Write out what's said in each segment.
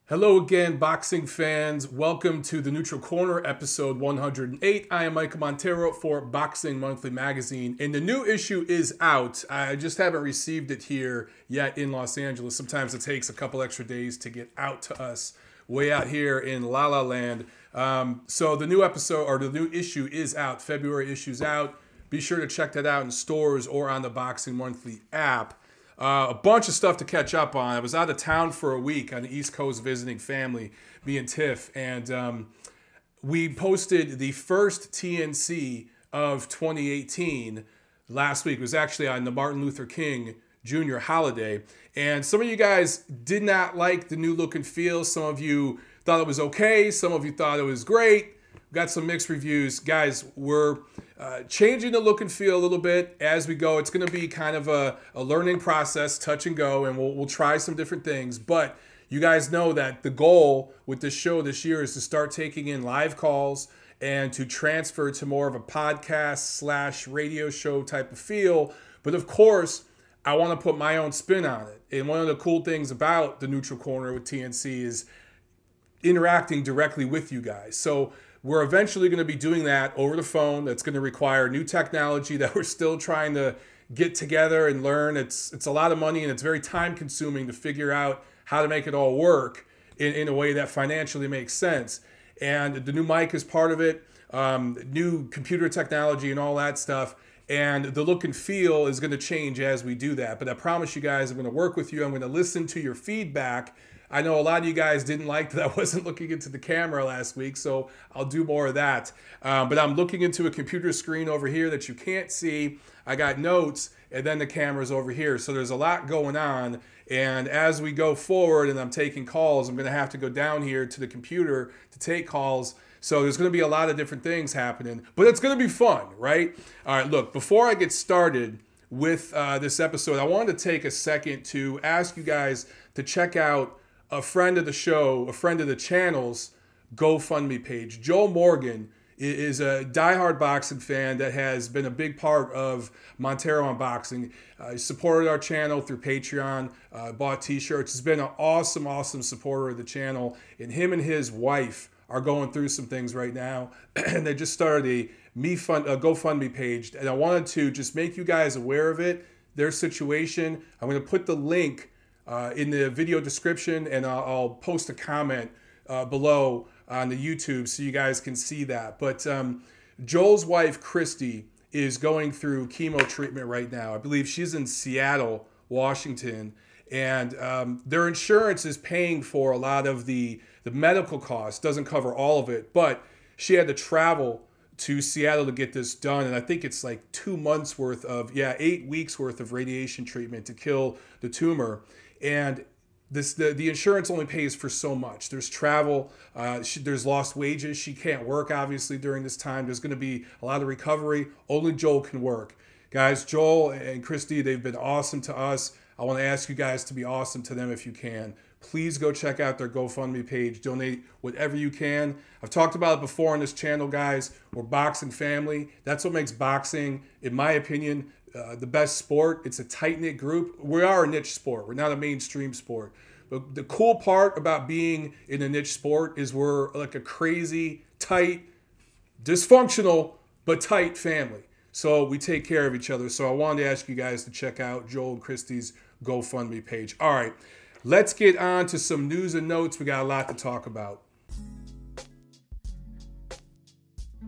Hello again, boxing fans. Welcome to the Neutral Corner, episode 108. I am Michael Montero for Boxing Monthly Magazine, and the new issue is out. I just haven't received it here yet in Los Angeles. Sometimes it takes a couple extra days to get out to us way out here in La La Land. So the new episode, or the new issue is out. February issue's out. Be sure to check that out in stores or on the Boxing Monthly app. A bunch of stuff to catch up on. I was out of town for a week on the East Coast visiting family, me and Tiff, and we posted the first TNC of 2018 last week. It was actually on the Martin Luther King Jr. holiday, and some of you guys did not like the new look and feel. Some of you thought it was okay. Some of you thought it was great. Got some mixed reviews. Guys, we're changing the look and feel a little bit as we go. It's going to be kind of a learning process, touch and go, and we'll try some different things. But you guys know that the goal with this show this year is to start taking in live calls and to transfer to more of a podcast / radio show type of feel. But of course, I want to put my own spin on it. And one of the cool things about the Neutral Corner with TNC is interacting directly with you guys. So we're eventually going to be doing that over the phone. That's going to require new technology that we're still trying to get together and learn. It's a lot of money and it's very time consuming to figure out how to make it all work in a way that financially makes sense. And the new mic is part of it, new computer technology and all that stuff. And the look and feel is going to change as we do that. But I promise you guys, I'm going to work with you. I'm going to listen to your feedback. I know a lot of you guys didn't like that I wasn't looking into the camera last week, so I'll do more of that. But I'm looking into a computer screen over here that you can't see. I got notes, and then the camera's over here. So there's a lot going on. And as we go forward and I'm taking calls, I'm going to have to go down here to the computer to take calls. So there's going to be a lot of different things happening. But it's going to be fun, right? All right, look, before I get started with this episode, I wanted to take a second to ask you guys to check out a friend of the show, a friend of the channel's GoFundMe page. Joe Morgan is a diehard boxing fan that has been a big part of Montero Unboxing. He supported our channel through Patreon, bought t-shirts. He's been an awesome supporter of the channel. And him and his wife are going through some things right now. And they just started a GoFundMe page. And I wanted to just make you guys aware of it, their situation. I'm going to put the link in the video description, and I'll post a comment below on the YouTube so you guys can see that. But Joel's wife, Christy, is going through chemo treatment right now. I believe she's in Seattle, Washington, and their insurance is paying for a lot of the medical costs. Doesn't cover all of it, but she had to travel to Seattle to get this done, and I think it's like 2 months worth of, 8 weeks worth of radiation treatment to kill the tumor. And the insurance only pays for so much. There's travel, there's lost wages. She can't work, obviously, during this time. There's going to be a lot of recovery. Only Joel can work. Guys, Joel and Christy, they've been awesome to us. I want to ask you guys to be awesome to them if you can. Please go check out their GoFundMe page. Donate whatever you can. I've talked about it before on this channel, guys. We're boxing family. That's what makes boxing, in my opinion, the best sport. It's a tight-knit group. We are a niche sport. We're not a mainstream sport. But the cool part about being in a niche sport is we're like a crazy, tight, dysfunctional, but tight family. So we take care of each other. So I wanted to ask you guys to check out Joel and Christy's GoFundMe page. All right, let's get on to some news and notes. We got a lot to talk about.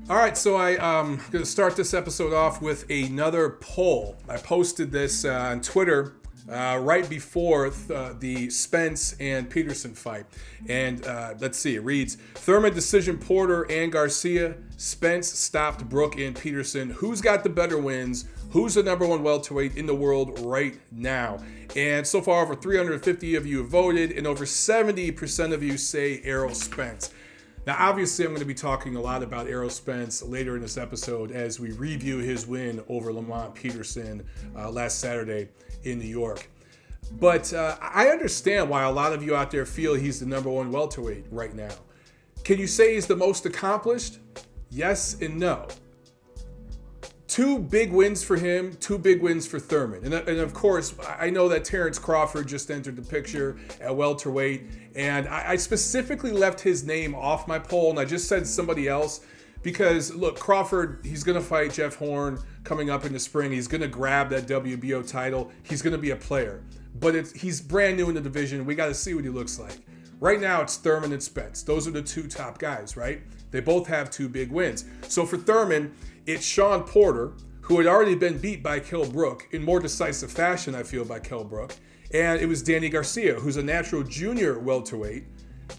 All right, so I'm going to start this episode off with another poll. I posted this on Twitter right before the Spence and Peterson fight. And let's see, it reads, Thurman decision Porter and Garcia. Spence stopped Brook and Peterson. Who's got the better wins? Who's the #1 welterweight in the world right now? And so far, over 350 of you have voted, and over 70% of you say Errol Spence. Now, obviously, I'm going to be talking a lot about Errol Spence later in this episode as we review his win over Lamont Peterson last Saturday in New York. But I understand why a lot of you out there feel he's the #1 welterweight right now. Can you say he's the most accomplished? Yes and no. 2 big wins for him, 2 big wins for Thurman. And of course, I know that Terrence Crawford just entered the picture at welterweight, and I specifically left his name off my poll, and I just said somebody else because, look, Crawford, he's going to fight Jeff Horn coming up in the spring. He's going to grab that WBO title. He's going to be a player. But he's brand new in the division. We got to see what he looks like. Right now, it's Thurman and Spence. Those are the 2 top guys, right? They both have 2 big wins. So for Thurman, it's Sean Porter, who had already been beat by Kell Brook in more decisive fashion, I feel, by Kell Brook. And it was Danny Garcia, who's a natural junior welterweight,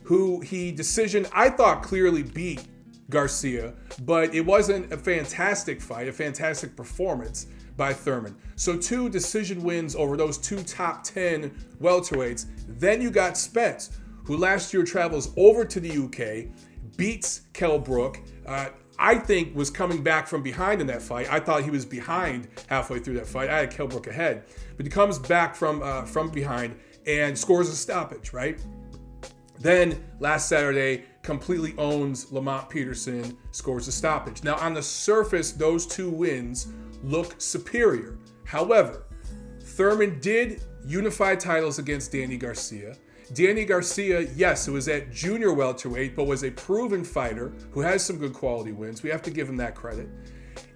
who he decision, I thought, clearly beat Garcia, but it wasn't a fantastic fight, a fantastic performance by Thurman. So 2 decision wins over those 2 top 10 welterweights. Then you got Spence, who last year travels over to the UK, beats Kell Brook, I think was coming back from behind in that fight. I thought he was behind halfway through that fight. I had Kell Brook ahead. But he comes back from behind and scores a stoppage, right? Then last Saturday, completely owns Lamont Peterson, scores a stoppage. Now on the surface, those 2 wins look superior. However, Thurman did unify titles against Danny Garcia. Danny Garcia, yes, it was at junior welterweight, but was a proven fighter who has some good quality wins. We have to give him that credit.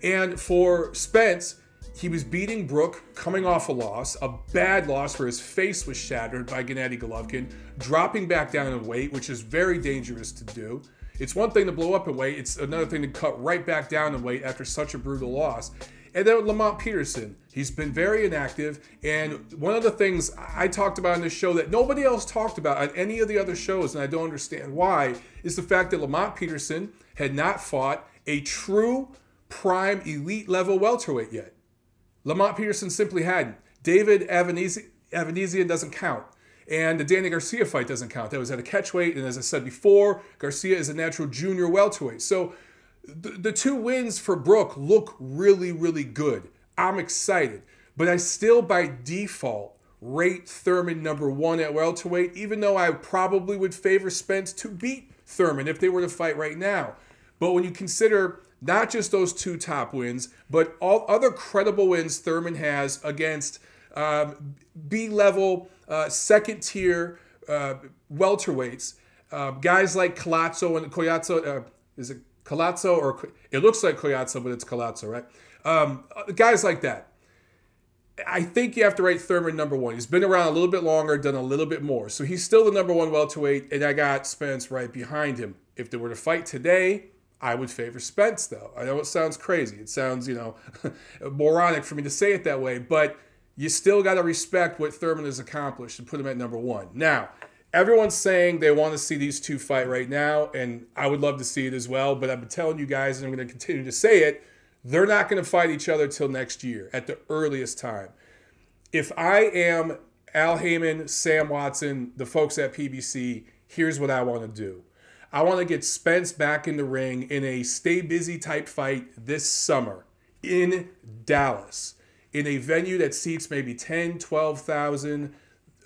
And for Spence, he was beating Brook, coming off a loss, a bad loss where his face was shattered by Gennady Golovkin, dropping back down in weight, which is very dangerous to do. It's one thing to blow up in weight. It's another thing to cut right back down in weight after such a brutal loss. And then with Lamont Peterson, he's been very inactive. And one of the things I talked about on this show that nobody else talked about on any of the other shows, and I don't understand why, is the fact that Lamont Peterson had not fought a true prime elite level welterweight yet. Lamont Peterson simply hadn't. David Avanesian doesn't count. And the Danny Garcia fight doesn't count. That was at a catchweight. And as I said before, Garcia is a natural junior welterweight. So the 2 wins for Brook look really, really good. I'm excited. But I still, by default, rate Thurman number 1 at welterweight, even though I probably would favor Spence to beat Thurman if they were to fight right now. But when you consider not just those 2 top wins, but all other credible wins Thurman has against B-level, second-tier welterweights, guys like Collazo and Collazo, is it Collazo or it looks like Collazo, but it's Collazo, right? Guys like that. I think you have to rate Thurman number 1. He's been around a little bit longer, done a little bit more. So he's still the number 1 welterweight, and I got Spence right behind him. If they were to fight today, I would favor Spence, though. I know it sounds crazy. It sounds, moronic for me to say it that way, but you still got to respect what Thurman has accomplished and put him at number 1. Now, everyone's saying they want to see these 2 fight right now, and I would love to see it as well, but I've been telling you guys, and I'm going to continue to say it, they're not going to fight each other till next year at the earliest time. If I am Al Heyman, Sam Watson, the folks at PBC, here's what I want to do. I want to get Spence back in the ring in a stay busy type fight this summer in Dallas, in a venue that seats maybe 10, 12,000,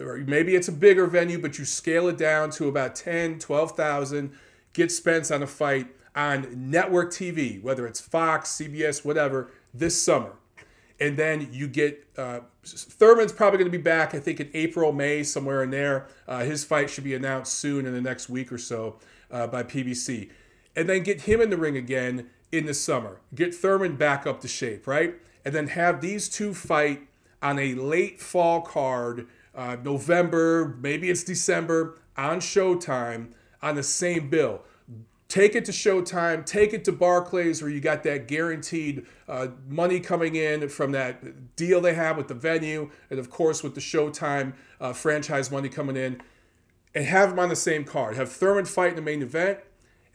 or maybe it's a bigger venue, but you scale it down to about 10, 12,000, get Spence on a fight on network TV, whether it's Fox, CBS, whatever, this summer. And then you get, Thurman's probably going to be back, I think in April, May, somewhere in there. His fight should be announced soon in the next week or so by PBC. And then get him in the ring again in the summer. Get Thurman back up to shape, right? And then have these 2 fight on a late fall card, November, maybe it's December, on Showtime, on the same bill. Take it to Showtime, take it to Barclays where you got that guaranteed money coming in from that deal they have with the venue, and of course with the Showtime franchise money coming in, and have them on the same card. Have Thurman fight in the main event,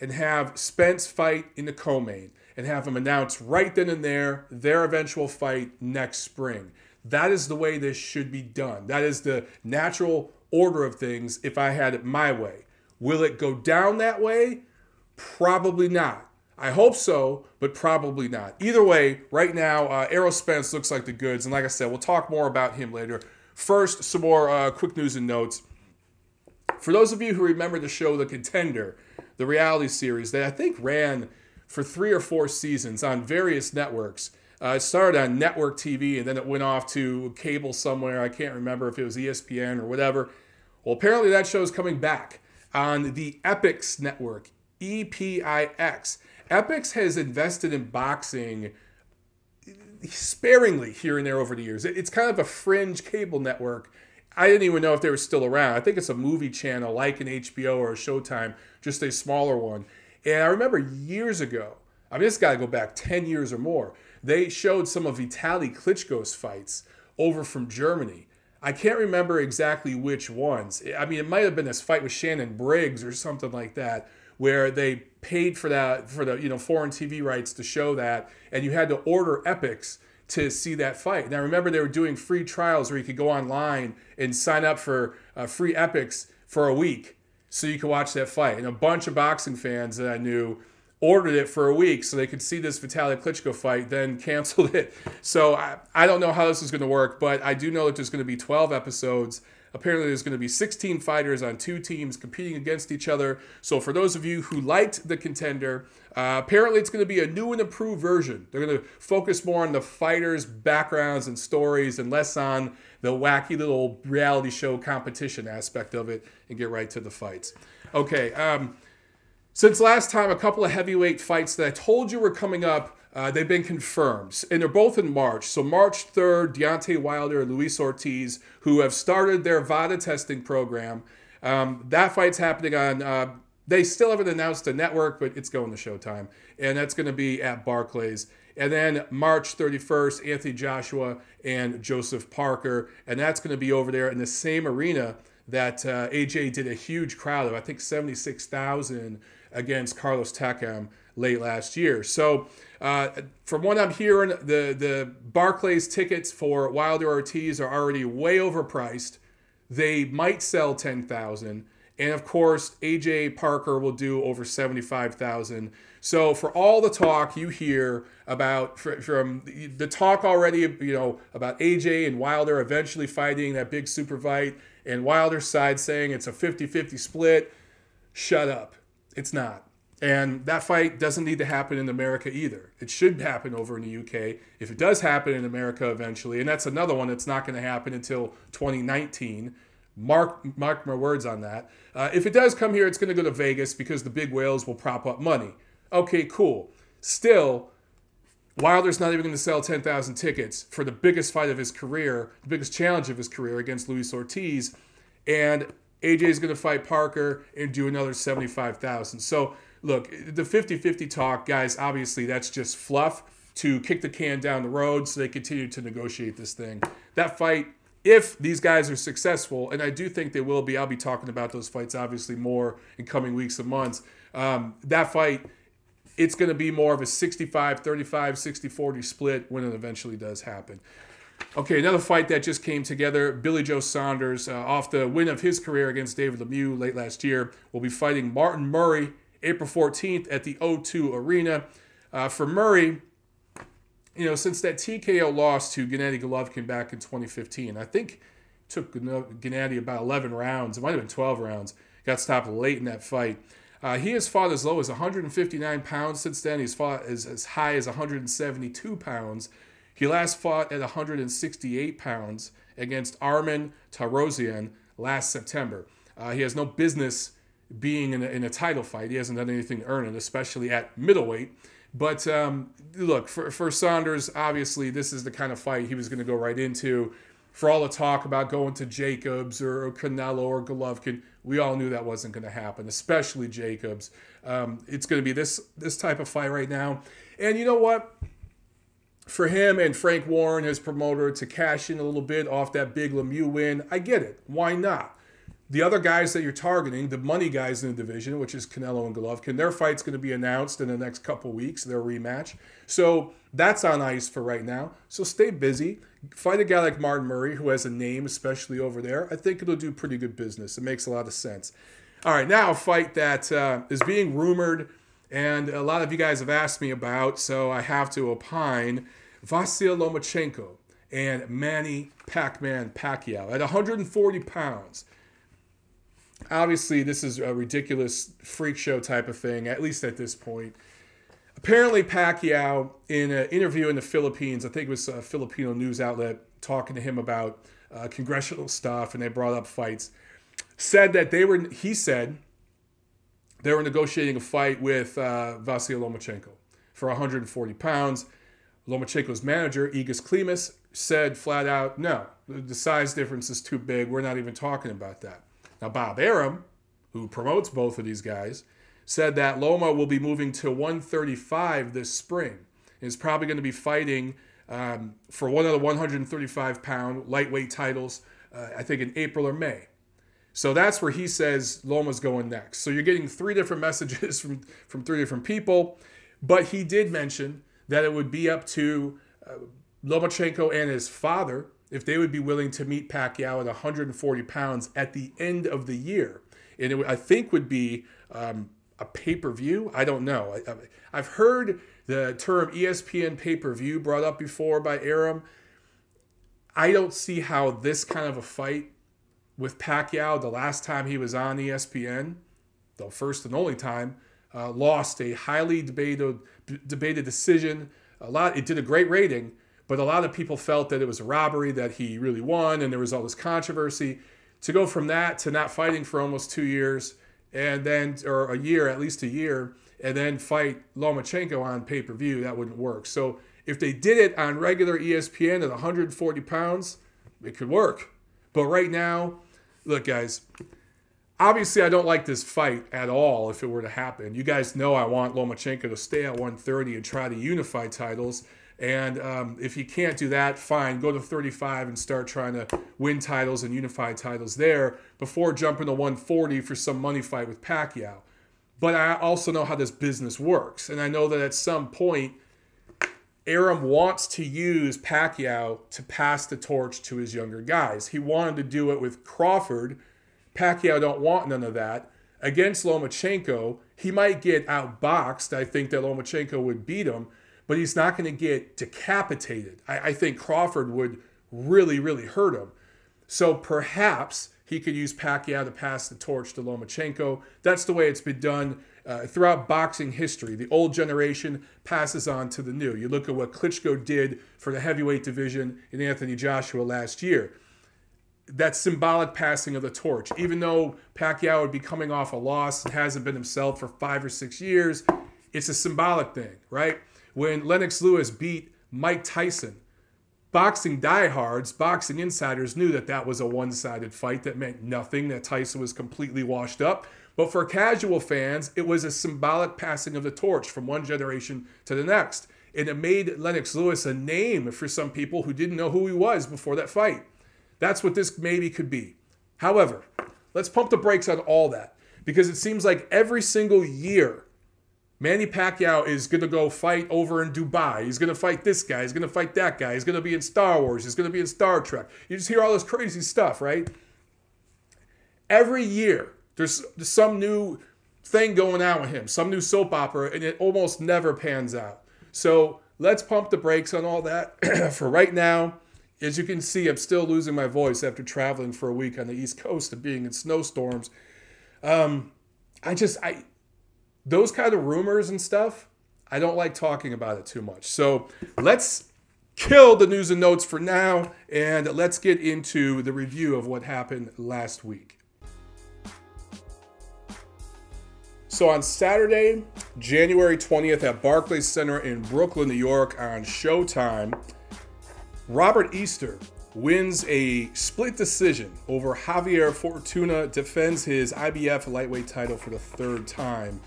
and have Spence fight in the co-main, and have them announce right then and there their eventual fight next spring. That is the way this should be done. That is the natural order of things if I had it my way. Will it go down that way? Probably not. I hope so, but probably not. Either way, right now, Errol Spence looks like the goods. And like I said, we'll talk more about him later. First, some more quick news and notes. For those of you who remember the show The Contender, the reality series that I think ran for 3 or 4 seasons on various networks, It started on network TV, and then it went off to cable somewhere. I can't remember if it was ESPN or whatever. Well, apparently that show is coming back on the Epix network, EPIX. Epix has invested in boxing sparingly here and there over the years. It's kind of a fringe cable network. I didn't even know if they were still around. I think it's a movie channel like an HBO or a Showtime, just a smaller one. And I remember years ago, I mean, this got to go back 10 years or more, they showed some of Vitaly Klitschko's fights over from Germany. I can't remember exactly which ones. I mean, it might have been this fight with Shannon Briggs or something like that, where they paid for that, for the foreign TV rights to show that, and you had to order Epix to see that fight. And I remember they were doing free trials where you could go online and sign up for free Epix for a week so you could watch that fight. And a bunch of boxing fans that I knew ordered it for a week so they could see this Vitaly Klitschko fight, then canceled it. So I don't know how this is going to work, but I do know that there's going to be 12 episodes. Apparently there's going to be 16 fighters on 2 teams competing against each other. So for those of you who liked the Contender, apparently it's going to be a new and improved version. They're going to focus more on the fighters' backgrounds and stories and less on the wacky little reality show competition aspect of it and get right to the fights. Okay, since last time, a couple of heavyweight fights that I told you were coming up, they've been confirmed, and they're both in March. So March 3rd, Deontay Wilder and Luis Ortiz, who have started their VADA testing program. That fight's happening on, they still haven't announced a network, but it's going to Showtime, and that's going to be at Barclays. And then March 31st, Anthony Joshua and Joseph Parker, and that's going to be over there in the same arena that AJ did a huge crowd of, I think 76,000 against Carlos Takam late last year. So from what I'm hearing, the Barclays tickets for Wilder Ortiz are already way overpriced. They might sell 10,000. And of course, AJ Parker will do over 75,000. So for all the talk you hear about, from the talk already, about AJ and Wilder eventually fighting that big super fight, and Wilder's side saying it's a 50-50 split, shut up. It's not. And that fight doesn't need to happen in America either. It should happen over in the UK. If it does happen in America eventually, and that's another one that's not going to happen until 2019, mark my words on that. If it does come here, it's going to go to Vegas because the big whales will prop up money. Okay, cool. Still, Wilder's not even going to sell 10,000 tickets for the biggest fight of his career, the biggest challenge of his career against Luis Ortiz, and AJ is going to fight Parker and do another 75,000. So, look, the 50-50 talk, guys, obviously that's just fluff to kick the can down the road so they continue to negotiate this thing. That fight, if these guys are successful, and I do think they will be, I'll be talking about those fights obviously more in coming weeks and months. That fight, it's going to be more of a 65-35, 60-40 split when it eventually does happen. Okay, another fight that just came together. Billy Joe Saunders, off the win of his career against David Lemieux late last year, will be fighting Martin Murray April 14th at the O2 Arena. For Murray, since that TKO loss to Gennady Golovkin back in 2015, I think it took Gennady about 11 rounds. It might have been 12 rounds. Got stopped late in that fight. He has fought as low as 159 pounds since then. He's fought as high as 172 pounds. He last fought at 168 pounds against Arman Tarosian last September. He has no business being in a title fight. He hasn't done anything to earn it, especially at middleweight. But look, for Saunders, obviously this is the kind of fight he was going to go right into. For all the talk about going to Jacobs or Canelo or Golovkin, we all knew that wasn't going to happen, especially Jacobs. It's going to be this type of fight right now. And you know what? For him and Frank Warren, his promoter, to cash in a little bit off that big Lemieux win, I get it. Why not? The other guys that you're targeting, the money guys in the division, which is Canelo and Golovkin, their fight's going to be announced in the next couple weeks, their rematch. So that's on ice for right now. So stay busy. Fight a guy like Martin Murray, who has a name, especially over there. I think it'll do pretty good business. It makes a lot of sense. All right, now a fight that is being rumored, and a lot of you guys have asked me about, so I have to opine. Vasyl Lomachenko and Manny Pac-Man Pacquiao at 140 pounds. Obviously, this is a ridiculous freak show type of thing, at least at this point. Apparently, Pacquiao, in an interview in the Philippines, I think it was a Filipino news outlet talking to him about congressional stuff, and they brought up fights, said that he said they were negotiating a fight with Vasyl Lomachenko for 140 pounds. Lomachenko's manager, Igis Klimas, said flat out, no, the size difference is too big. We're not even talking about that. Now, Bob Arum, who promotes both of these guys, said that Loma will be moving to 135 this spring. And is probably going to be fighting for one of the 135-pound lightweight titles, I think in April or May. So that's where he says Loma's going next. So you're getting three different messages from three different people. But he did mention that it would be up to Lomachenko and his father if they would be willing to meet Pacquiao at 140 pounds at the end of the year. And it, I think, would be a pay-per-view. I don't know. I've heard the term ESPN pay-per-view brought up before by Arum. I don't see how this kind of a fight with Pacquiao, the last time he was on ESPN, the first and only time, lost a highly debated decision. It did a great rating, but a lot of people felt that it was a robbery, that he really won, and there was all this controversy. To go from that to not fighting for almost 2 years, and then, or a year, at least a year, and then fight Lomachenko on pay-per-view, that wouldn't work. So if they did it on regular ESPN at 140 pounds, it could work. But right now, look, guys, obviously I don't like this fight at all if it were to happen. You guys know I want Lomachenko to stay at 130 and try to unify titles. And if he can't do that, fine, go to 35 and start trying to win titles and unify titles there before jumping to 140 for some money fight with Pacquiao. But I also know how this business works. And I know that at some point, Arum wants to use Pacquiao to pass the torch to his younger guys. He wanted to do it with Crawford. Pacquiao don't want none of that. Against Lomachenko, he might get outboxed. I think that Lomachenko would beat him, but he's not going to get decapitated. I think Crawford would really, really hurt him. So perhaps he could use Pacquiao to pass the torch to Lomachenko. That's the way it's been done throughout boxing history. The old generation passes on to the new. You look at what Klitschko did for the heavyweight division in Anthony Joshua last year. That symbolic passing of the torch. Even though Pacquiao would be coming off a loss and hasn't been himself for 5 or 6 years, it's a symbolic thing, right? When Lennox Lewis beat Mike Tyson, boxing diehards, boxing insiders knew that that was a one-sided fight that meant nothing, that Tyson was completely washed up. But for casual fans, it was a symbolic passing of the torch from one generation to the next. And it made Lennox Lewis a name for some people who didn't know who he was before that fight. That's what this maybe could be. However, let's pump the brakes on all that, because it seems like every single year, Manny Pacquiao is going to go fight over in Dubai. He's going to fight this guy. He's going to fight that guy. He's going to be in Star Wars. He's going to be in Star Trek. You just hear all this crazy stuff, right? Every year, there's some new thing going on with him, some new soap opera, and it almost never pans out. So let's pump the brakes on all that for right now. As you can see, I'm still losing my voice after traveling for a week on the East Coast and being in snowstorms. Those kind of rumors and stuff, I don't like talking about it too much. So let's kill the news and notes for now, and let's get into the review of what happened last week. So on Saturday, January 20th at Barclays Center in Brooklyn, New York on Showtime, Robert Easter wins a split decision over Javier Fortuna, defends his IBF lightweight title for the third time.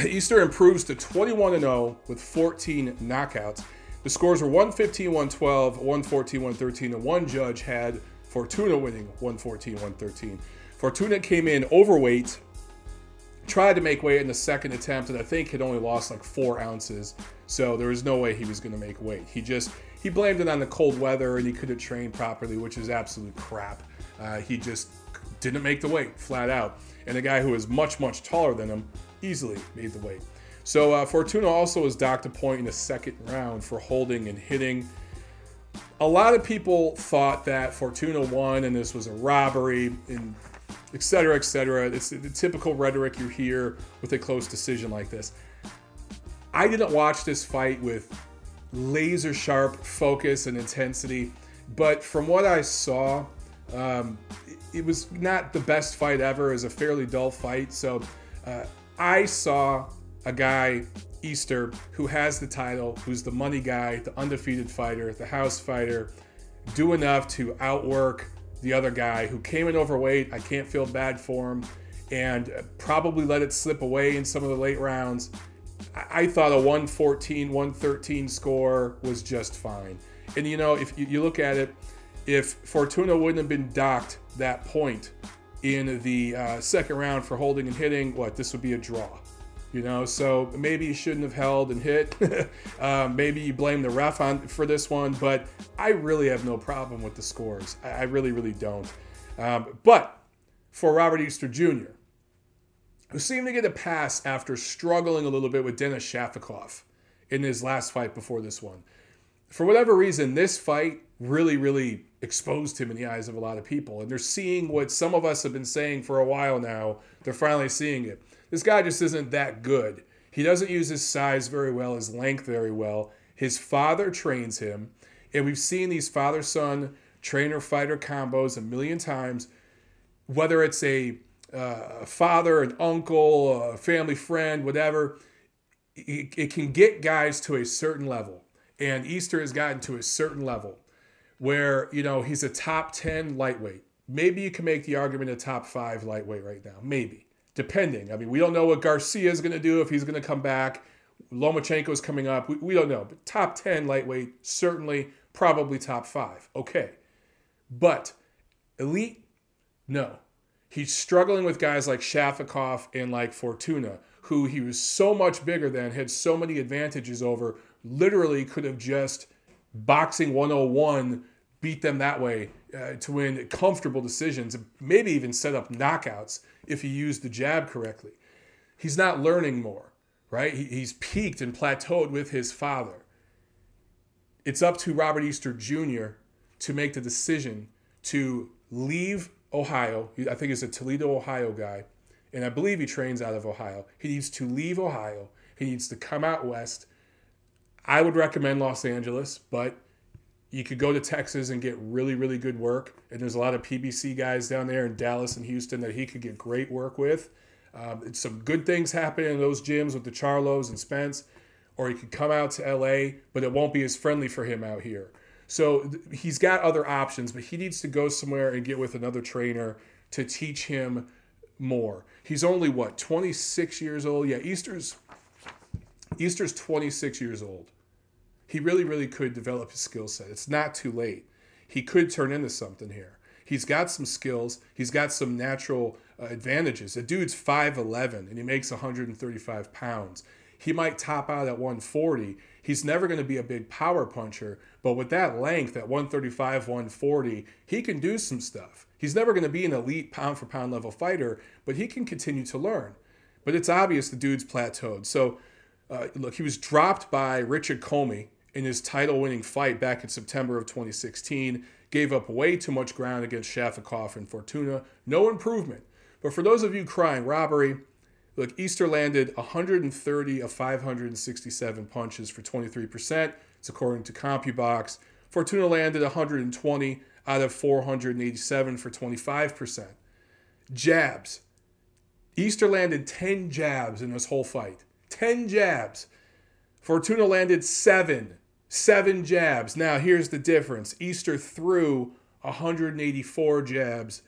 Easter improves to 21-0 with 14 knockouts. The scores were 115-112, 114-113, and one judge had Fortuna winning 114-113. Fortuna came in overweight, tried to make weight in the second attempt, and I think had only lost like 4 ounces. So there was no way he was going to make weight. He blamed it on the cold weather, and he couldn't train properly, which is absolute crap. He just didn't make the weight, flat out. And a guy who is much, much taller than him easily made the weight. So Fortuna also was docked a point in the second round for holding and hitting. A lot of people thought that Fortuna won and this was a robbery, and et cetera, et cetera. It's the typical rhetoric you hear with a close decision like this. I didn't watch this fight with laser sharp focus and intensity, but from what I saw, it was not the best fight ever. It was a fairly dull fight. So I saw a guy, Easter, who has the title, who's the money guy, the undefeated fighter, the house fighter, do enough to outwork the other guy who came in overweight. I can't feel bad for him, and probably let it slip away in some of the late rounds. I thought a 114, 113 score was just fine. And you know, if you look at it, if Fortuna wouldn't have been docked that point in the second round for holding and hitting, this would be a draw. You know, so maybe you shouldn't have held and hit. Maybe you blame the ref for this one, but I really have no problem with the scores. I really, really don't. But for Robert Easter Jr., who seemed to get a pass after struggling a little bit with Denis Shafikov in his last fight before this one, for whatever reason, this fight really, really exposed him in the eyes of a lot of people. And they're seeing what some of us have been saying for a while now. They're finally seeing it. This guy just isn't that good. He doesn't use his size very well, his length very well. His father trains him. And we've seen these father-son trainer-fighter combos a million times. Whether it's a father, an uncle, a family friend, whatever, it can get guys to a certain level. And Easter has gotten to a certain level where, you know, he's a top 10 lightweight. Maybe you can make the argument a top 5 lightweight right now. Maybe. Depending. I mean, we don't know what Garcia is going to do, if he's going to come back. Lomachenko is coming up. We don't know. But top 10 lightweight, certainly, probably top 5. Okay. But elite, no. He's struggling with guys like Shafikov and like Fortuna, who he was so much bigger than, had so many advantages over, literally could have just boxing 101, beat them that way to win comfortable decisions, maybe even set up knockouts if he used the jab correctly. He's not learning more, right? He's peaked and plateaued with his father. It's up to Robert Easter Jr. to make the decision to leave Ohio. I think he's a Toledo, Ohio guy, and I believe he trains out of Ohio. He needs to leave Ohio. He needs to come out west. I would recommend Los Angeles, but you could go to Texas and get really, really good work. And there's a lot of PBC guys down there in Dallas and Houston that he could get great work with. Some good things happen in those gyms with the Charlos and Spence. Or he could come out to LA, but it won't be as friendly for him out here. So he's got other options, but he needs to go somewhere and get with another trainer to teach him more. He's only, 26 years old? Yeah, Easter's 26 years old. He really, really could develop his skill set. It's not too late. He could turn into something here. He's got some skills. He's got some natural advantages. The dude's 5'11", and he makes 135 pounds. He might top out at 140. He's never going to be a big power puncher, but with that length at 135, 140, he can do some stuff. He's never going to be an elite pound-for-pound level fighter, but he can continue to learn. But it's obvious the dude's plateaued. So, look, he was dropped by Richard Comey in his title-winning fight back in September of 2016. Gave up way too much ground against Shafikov and Fortuna. No improvement. But for those of you crying robbery, look, Easter landed 130 of 567 punches for 23%. It's according to CompuBox. Fortuna landed 120 out of 487 for 25%. Jabs. Easter landed 10 jabs in this whole fight. 10 jabs. Fortuna landed 7. 7 jabs. Now, here's the difference. Easter threw 184 jabs,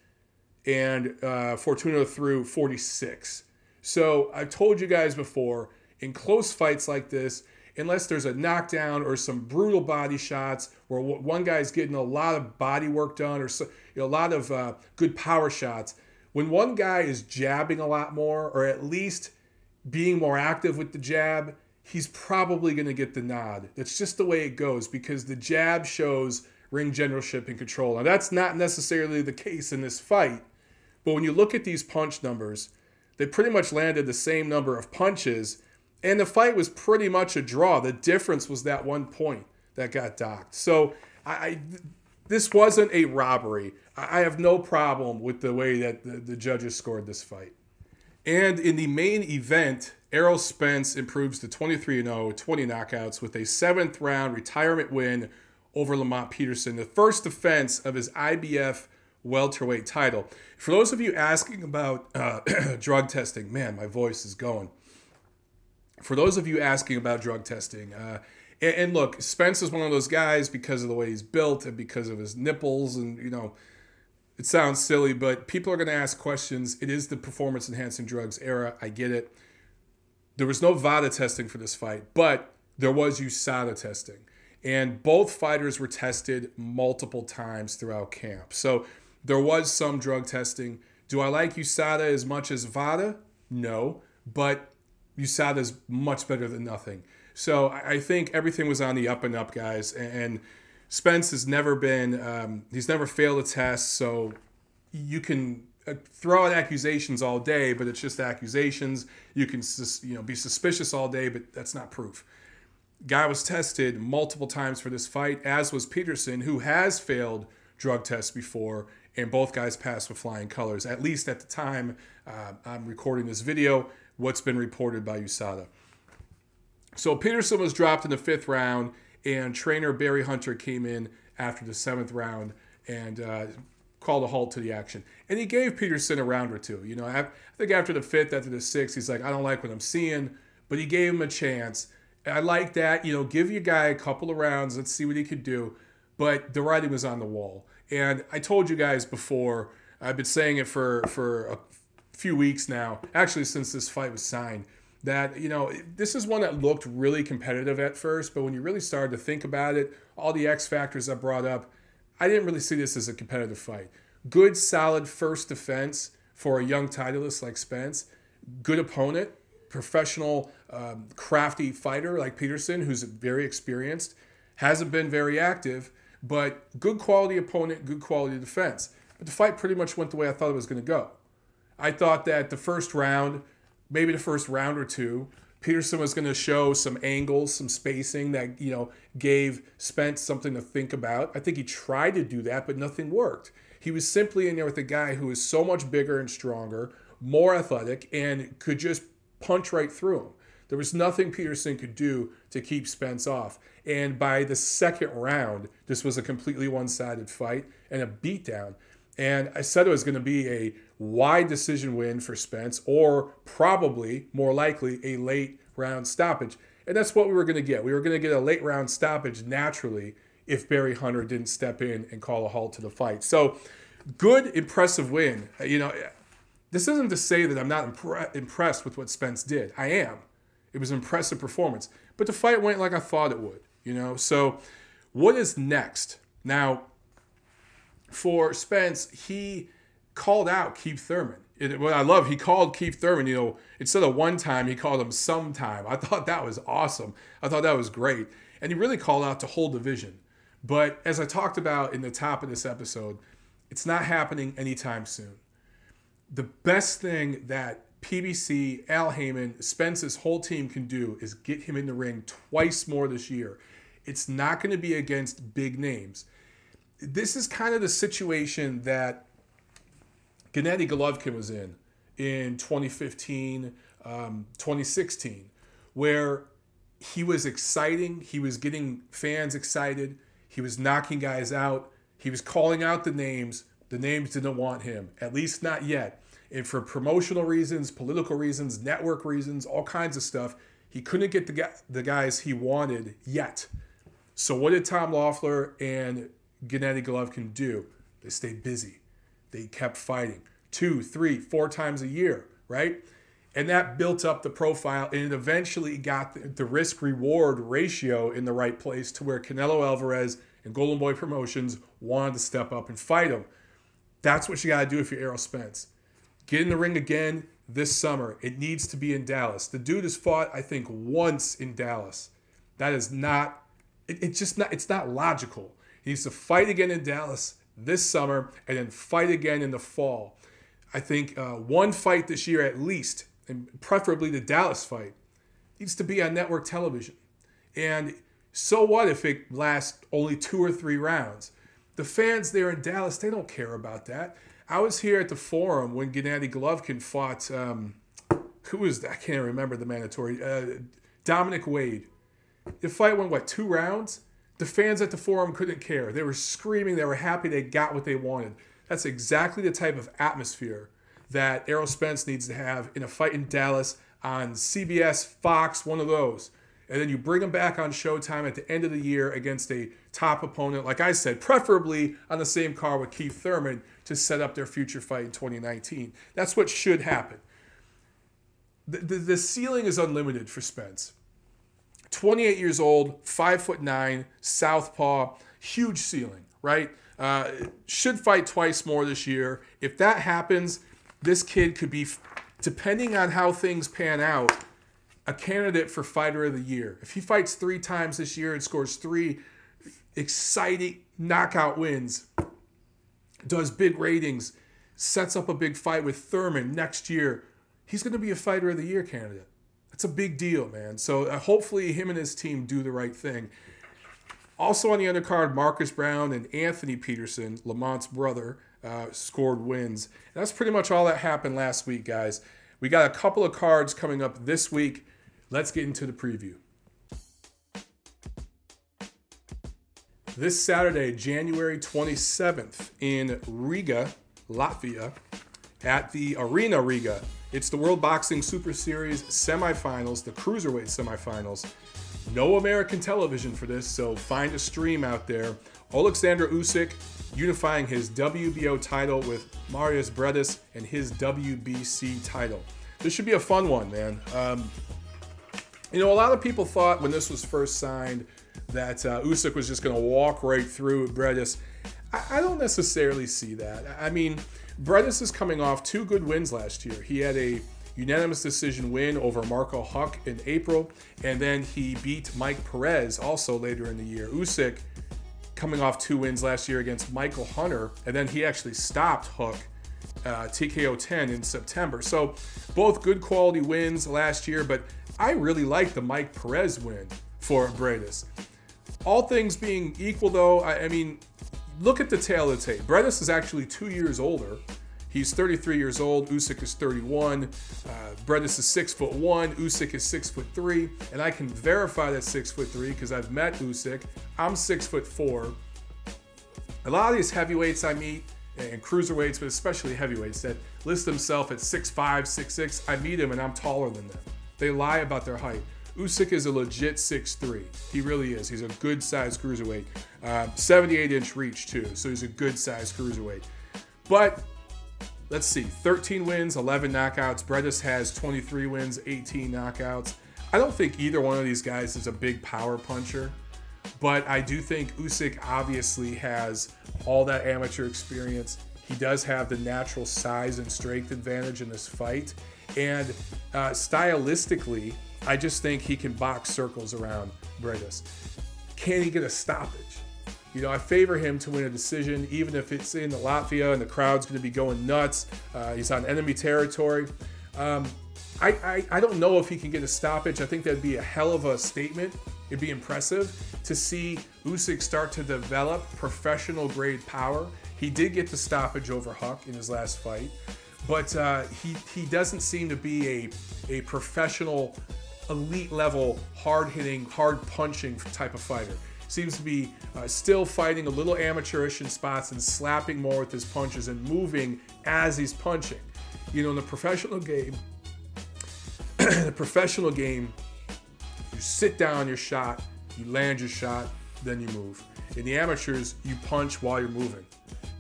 and Fortuna threw 46. So I've told you guys before, in close fights like this, unless there's a knockdown or some brutal body shots where one guy's getting a lot of body work done or a lot of good power shots, when one guy is jabbing a lot more or at least being more active with the jab, he's probably going to get the nod. That's just the way it goes because the jab shows ring generalship and control. Now, that's not necessarily the case in this fight, but when you look at these punch numbers, they pretty much landed the same number of punches, and the fight was pretty much a draw. The difference was that 1 point that got docked. So this wasn't a robbery. I have no problem with the way that the judges scored this fight. And in the main event, Errol Spence improves to 23-0, 20 knockouts with a 7th round retirement win over Peterson, the first defense of his IBF welterweight title. For those of you asking about drug testing, man, my voice is going. For those of you asking about drug testing, and look, Spence is one of those guys because of the way he's built and because of his nipples, and it sounds silly, but people are going to ask questions. It is the performance-enhancing drugs era. I get it. There was no VADA testing for this fight, but there was USADA testing. And both fighters were tested multiple times throughout camp. So there was some drug testing. Do I like USADA as much as VADA? No, but USADA is much better than nothing. So I think everything was on the up and up, guys. And Spence has never been, he's never failed a test. So you can throw out accusations all day, but it's just accusations. You can be suspicious all day, but that's not proof. Guy was tested multiple times for this fight, as was Peterson, who has failed drug tests before, and both guys passed with flying colors, at least at the time I'm recording this video, what's been reported by USADA. So Peterson was dropped in the 5th round, and trainer Barry Hunter came in after the 7th round and called a halt to the action. And he gave Peterson a round or two. I think after the 5th, after the 6th, he's like, I don't like what I'm seeing, but he gave him a chance. I like that. Give your guy a couple of rounds. Let's see what he could do. But the writing was on the wall. And I told you guys before, I've been saying it for a few weeks now, actually since this fight was signed, that, this is one that looked really competitive at first, but when you really started to think about it, all the X factors I brought up, I didn't really see this as a competitive fight. Good, solid first defense for a young titleist like Spence. Good opponent. Professional, crafty fighter like Peterson, who's very experienced, hasn't been very active, but good quality opponent, good quality defense. But the fight pretty much went the way I thought it was going to go. I thought that the first round, maybe the first round or two, Peterson was going to show some angles, some spacing that, gave Spence something to think about. I think he tried to do that, but nothing worked. He was simply in there with a guy who is so much bigger and stronger, more athletic, and could just punch right through him. There was nothing Peterson could do to keep Spence off. And by the 2nd round, this was a completely one-sided fight and a beatdown. And I said it was going to be a wide decision win for Spence, or probably, more likely, a late round stoppage. And that's what we were going to get. We were going to get a late round stoppage naturally if Barry Hunter didn't step in and call a halt to the fight. So, good, impressive win. This isn't to say that I'm not impressed with what Spence did. I am. It was an impressive performance. But the fight went like I thought it would, So what is next? Now, for Spence, he called out Keith Thurman. What I love, he called Keith Thurman, instead of one time, he called him sometime. I thought that was awesome. I thought that was great. And he really called out the whole division. But as I talked about in the top of this episode, it's not happening anytime soon. The best thing that PBC, Al Heyman, Spence's whole team can do is get him in the ring twice more this year. It's not going to be against big names. This is kind of the situation that Gennady Golovkin was in 2015, 2016, where he was exciting. He was getting fans excited. He was knocking guys out. He was calling out the names. The names didn't want him, at least not yet. And for promotional reasons, political reasons, network reasons, all kinds of stuff, he couldn't get the guys he wanted yet. So what did Tom Loeffler and Gennady Golovkin do? They stayed busy. They kept fighting 2, 3, 4 times a year, right? And that built up the profile, and it eventually got the risk-reward ratio in the right place to where Canelo Alvarez and Golden Boy Promotions wanted to step up and fight him. That's what you got to do if you're Errol Spence. Get in the ring again this summer. It needs to be in Dallas. The dude has fought, I think, once in Dallas. That is not, it's not logical. He needs to fight again in Dallas this summer and then fight again in the fall. I think one fight this year at least, and preferably the Dallas fight, needs to be on network television. And so what if it lasts only 2 or 3 rounds? The fans there in Dallas, they don't care about that. I was here at the Forum when Gennady Golovkin fought who was, I can't remember the mandatory, Dominic Wade. The fight went, what, 2 rounds? The fans at the Forum couldn't care. They were screaming. They were happy they got what they wanted. That's exactly the type of atmosphere that Errol Spence needs to have in a fight in Dallas on CBS, Fox, one of those. And then you bring him back on Showtime at the end of the year against a top opponent, like I said, preferably on the same card with Keith Thurman to set up their future fight in 2019. That's what should happen. The ceiling is unlimited for Spence. 28 years old, 5'9", southpaw, huge ceiling, right? Should fight twice more this year. If that happens, this kid could be, depending on how things pan out, a candidate for Fighter of the Year. If he fights 3 times this year and scores 3 exciting knockout wins, does big ratings, sets up a big fight with Thurman next year, he's going to be a Fighter of the Year candidate. That's a big deal, man. So hopefully him and his team do the right thing. Also on the undercard, Marcus Brown and Anthony Peterson, Lamont's brother, scored wins. And that's pretty much all that happened last week, guys. We got a couple of cards coming up this week. Let's get into the preview. This Saturday, January 27th, in Riga, Latvia, at the Arena Riga. It's the World Boxing Super Series semifinals, the cruiserweight semifinals. No American television for this, so find a stream out there. Oleksandr Usyk unifying his WBO title with Usyk-Briedis and his WBC title. This should be a fun one, man. You know, a lot of people thought when this was first signed that Usyk was just going to walk right through Briedis. I don't necessarily see that. I mean, Briedis is coming off 2 good wins last year. He had a unanimous decision win over Marco Huck in April, and then he beat Mike Perez also later in the year. Usyk coming off 2 wins last year against Michael Hunter, and then he actually stopped Huck TKO 10 in September. So both good quality wins last year, but I really like the Mike Perez win for Briedis. All things being equal, though, I mean, look at the tail of the tape. Briedis is actually 2 years older. He's 33 years old. Usyk is 31. Briedis is 6'1". Usyk is 6'3", and I can verify that 6'3" because I've met Usyk. I'm 6'4". A lot of these heavyweights I meet, and cruiserweights, but especially heavyweights that list themselves at 6'5", 6'6", I meet them and I'm taller than them. They lie about their height. Usyk is a legit 6'3". He really is. He's a good-sized cruiserweight. 78-inch reach, too, so he's a good-sized cruiserweight. But let's see, 13 wins, 11 knockouts. Briedis has 23 wins, 18 knockouts. I don't think either one of these guys is a big power puncher, but I do think Usyk obviously has all that amateur experience. He does have the natural size and strength advantage in this fight. And stylistically, I just think he can box circles around Briedis. Can he get a stoppage? You know, I favor him to win a decision, even if it's in Latvia and the crowd's going to be going nuts. He's on enemy territory. I don't know if he can get a stoppage. I think that'd be a hell of a statement. It'd be impressive to see Usyk start to develop professional-grade power. He did get the stoppage over Huck in his last fight, but he doesn't seem to be a professional, elite-level, hard-hitting, hard-punching type of fighter. Seems to be still fighting a little amateurish in spots and slapping more with his punches and moving as he's punching. You know, in the professional game, you sit down your shot, you land your shot, then you move. In the amateurs, you punch while you're moving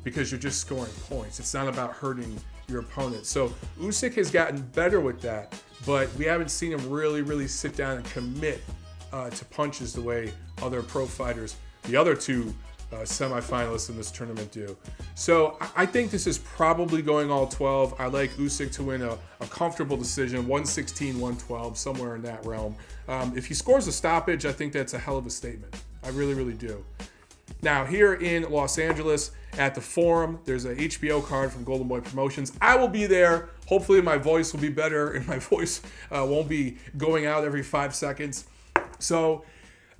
because you're just scoring points. It's not about hurting your opponent. So Usyk has gotten better with that, but we haven't seen him really sit down and commit to punches the way other pro fighters, the other 2 semifinalists in this tournament do. So I think this is probably going all 12. I like Usyk to win a comfortable decision, 116, 112, somewhere in that realm. If he scores a stoppage, I think that's a hell of a statement. I really do. Now, here in Los Angeles at the Forum, there's a HBO card from Golden Boy Promotions. I will be there. Hopefully my voice will be better and my voice won't be going out every 5 seconds. So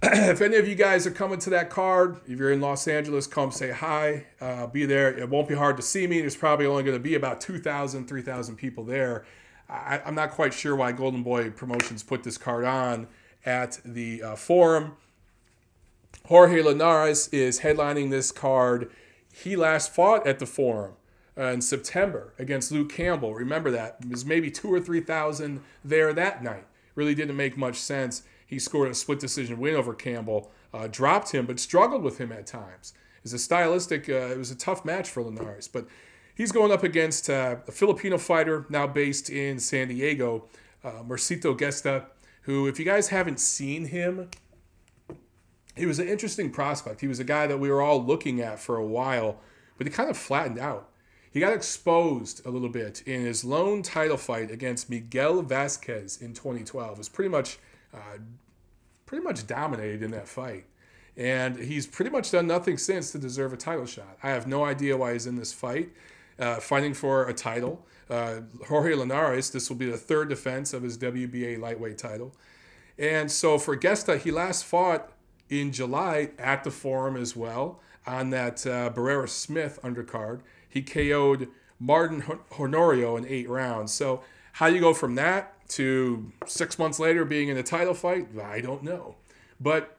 if any of you guys are coming to that card, if you're in Los Angeles, come say hi. Be there. It won't be hard to see me. There's probably only going to be about 2,000, 3,000 people there. I'm not quite sure why Golden Boy Promotions put this card on at the Forum. Jorge Linares is headlining this card. He last fought at the Forum in September against Luke Campbell. Remember that. It was maybe 2,000 or 3,000 there that night. Really didn't make much sense. He scored a split decision win over Campbell, dropped him, but struggled with him at times. It was a tough match for Linares. But he's going up against a Filipino fighter now based in San Diego, Marcito Gesta, who, if you guys haven't seen him, he was an interesting prospect. He was a guy that we were all looking at for a while, but he kind of flattened out. He got exposed a little bit in his lone title fight against Miguel Vasquez in 2012. It was pretty much dominated in that fight. And he's pretty much done nothing since to deserve a title shot. I have no idea why he's in this fight, fighting for a title. Jorge Linares, this will be the third defense of his WBA lightweight title. And so for Gesta, he last fought in July at the Forum as well on that Barrera Smith undercard. He KO'd Martin Honorio in 8 rounds. So how you go from that to 6 months later being in a title fight, I don't know. But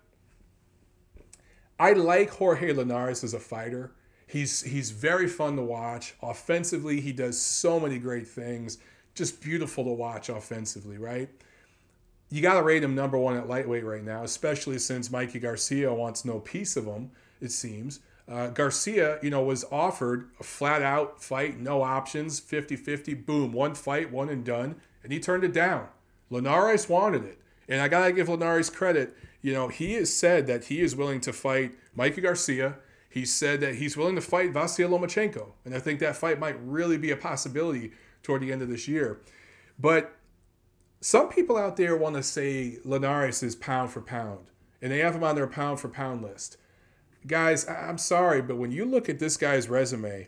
I like Jorge Linares as a fighter. He's very fun to watch. Offensively, he does so many great things. Just beautiful to watch offensively, right? You got to rate him number 1 at lightweight right now, especially since Mikey Garcia wants no piece of him, it seems. Garcia, was offered a flat-out fight, no options, 50-50, boom, one fight, one and done, and he turned it down. Linares wanted it. And I got to give Linares credit. He has said that he is willing to fight Mikey Garcia. He said that he's willing to fight Vasyl Lomachenko. And I think that fight might really be a possibility toward the end of this year. But some people out there want to say Linares is pound for pound. And they have him on their pound for pound list. Guys, I'm sorry, but when you look at this guy's resume,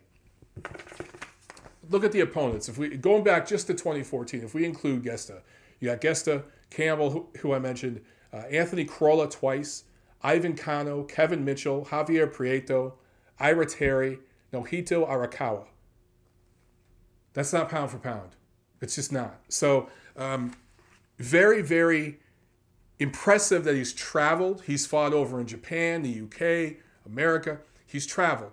look at the opponents. Going back just to 2014, if we include Gesta, you got Gesta, Campbell, who I mentioned, Anthony Crolla twice, Ivan Cano, Kevin Mitchell, Javier Prieto, Ira Terry, Nojito Arakawa. That's not pound for pound. It's just not. So very, very impressive that he's traveled. He's fought over in Japan, the UK, America. He's traveled.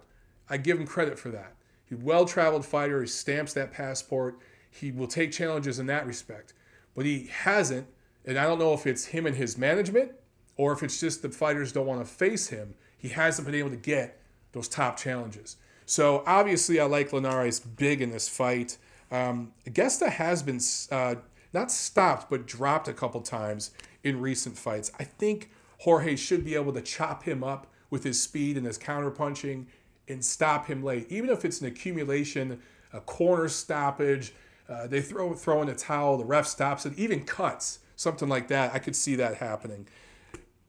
I give him credit for that. He's a well-traveled fighter. He stamps that passport. He will take challenges in that respect. But he hasn't, and I don't know if it's him and his management or if it's just the fighters don't want to face him. He hasn't been able to get those top challenges. So obviously I like Linares big in this fight. Gesta has been not stopped, but dropped a couple times in recent fights. I think Jorge should be able to chop him up with his speed and his counterpunching and stop him late. Even if it's an accumulation, a corner stoppage, they throw in a towel, the ref stops it, even cuts, something like that. I could see that happening.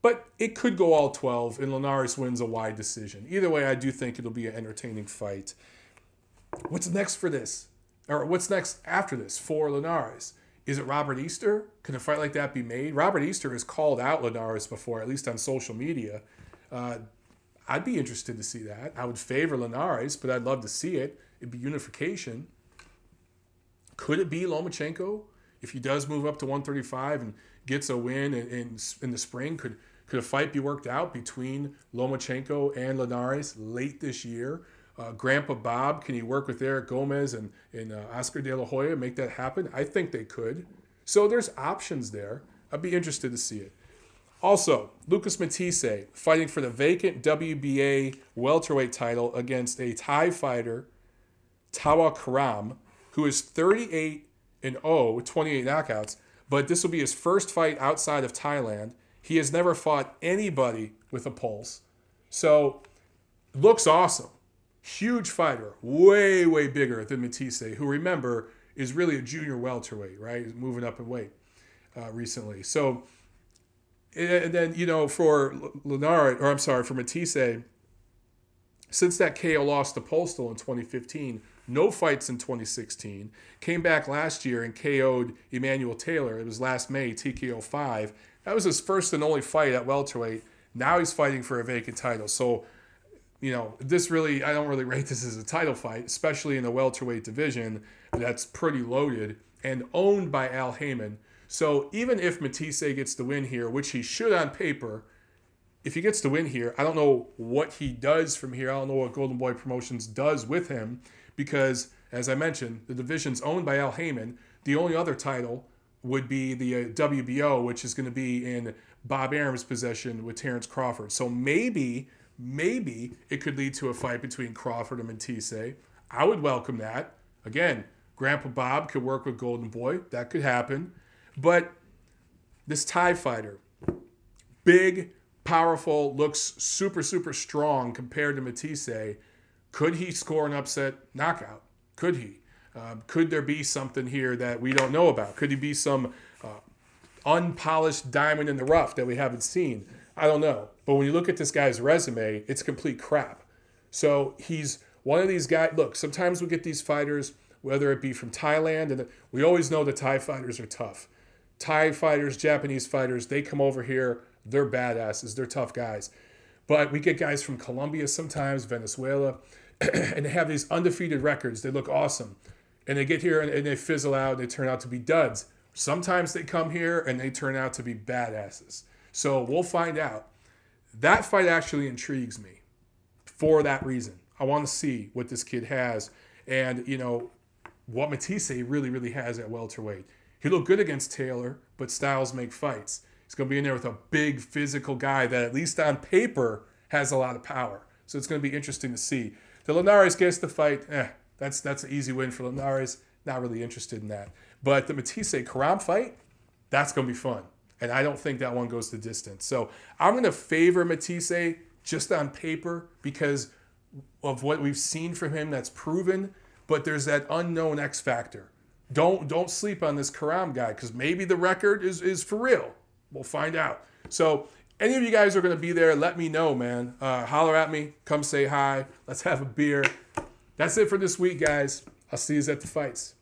But it could go all 12, and Linares wins a wide decision. Either way, I do think it'll be an entertaining fight. What's next for this? Or what's next after this for Linares? Is it Robert Easter? Can a fight like that be made? Robert Easter has called out Linares before, at least on social media. I'd be interested to see that. I would favor Linares, but I'd love to see it. It'd be unification. Could it be Lomachenko? If he does move up to 135 and gets a win in the spring, could a fight be worked out between Lomachenko and Linares late this year? Grandpa Bob, can he work with Eric Gomez and Oscar De La Hoya, make that happen? I think they could. So there's options there. I'd be interested to see it. Also, Lucas Matthysse fighting for the vacant WBA welterweight title against a Thai fighter, Tawa Karam, who is 38-0 with 28 knockouts, but this will be his first fight outside of Thailand. He has never fought anybody with a pulse. So, looks awesome. Huge fighter, way, way bigger than Matthysse, who, remember, is really a junior welterweight, right? He's moving up in weight recently. So, and then, for for Matthysse, since that KO loss to Postal in 2015, no fights in 2016, came back last year and KO'd Emmanuel Taylor. It was last May, TKO 5. That was his first and only fight at welterweight. Now he's fighting for a vacant title. So, I don't really rate this as a title fight, especially in the welterweight division that's pretty loaded. and owned by Al Haymon. So even if Matthysse gets the win here, which he should on paper, if he gets the win here, I don't know what he does from here. I don't know what Golden Boy Promotions does with him because, as I mentioned, the division's owned by Al Haymon. The only other title would be the WBO, which is going to be in Bob Arum's possession with Terrence Crawford. So maybe it could lead to a fight between Crawford and Matthysse. I would welcome that. Again, Grandpa Bob could work with Golden Boy. That could happen. But this Thai fighter, big, powerful, looks super, super strong compared to Matthysse. Could he score an upset knockout? Could he? Could there be something here that we don't know about? Could he be some unpolished diamond in the rough that we haven't seen? I don't know. But when you look at this guy's resume, it's complete crap. So he's one of these guys. Look, sometimes we get these fighters, whether it be from Thailand, and we always know the Thai fighters are tough. Thai fighters, Japanese fighters, they come over here, they're badasses, they're tough guys. But we get guys from Colombia sometimes, Venezuela, and they have these undefeated records. They look awesome. And they get here and they fizzle out, and they turn out to be duds. Sometimes they come here and they turn out to be badasses. So we'll find out. That fight actually intrigues me for that reason. I want to see what this kid has and, you know, what Matthysse really, really has at welterweight. He looked good against Taylor, but styles make fights. He's going to be in there with a big physical guy that at least on paper has a lot of power. So it's going to be interesting to see. The Linares gets the fight. That's an easy win for Linares. Not really interested in that. But the Matthysse-Karam fight, that's going to be fun. And I don't think that one goes the distance. So I'm going to favor Matthysse just on paper because of what we've seen from him that's proven. But there's that unknown X factor. Don't sleep on this Karam guy because maybe the record is for real. We'll find out. So any of you guys are going to be there, let me know, man. Holler at me. Come say hi. Let's have a beer. That's it for this week, guys. I'll see you at the fights.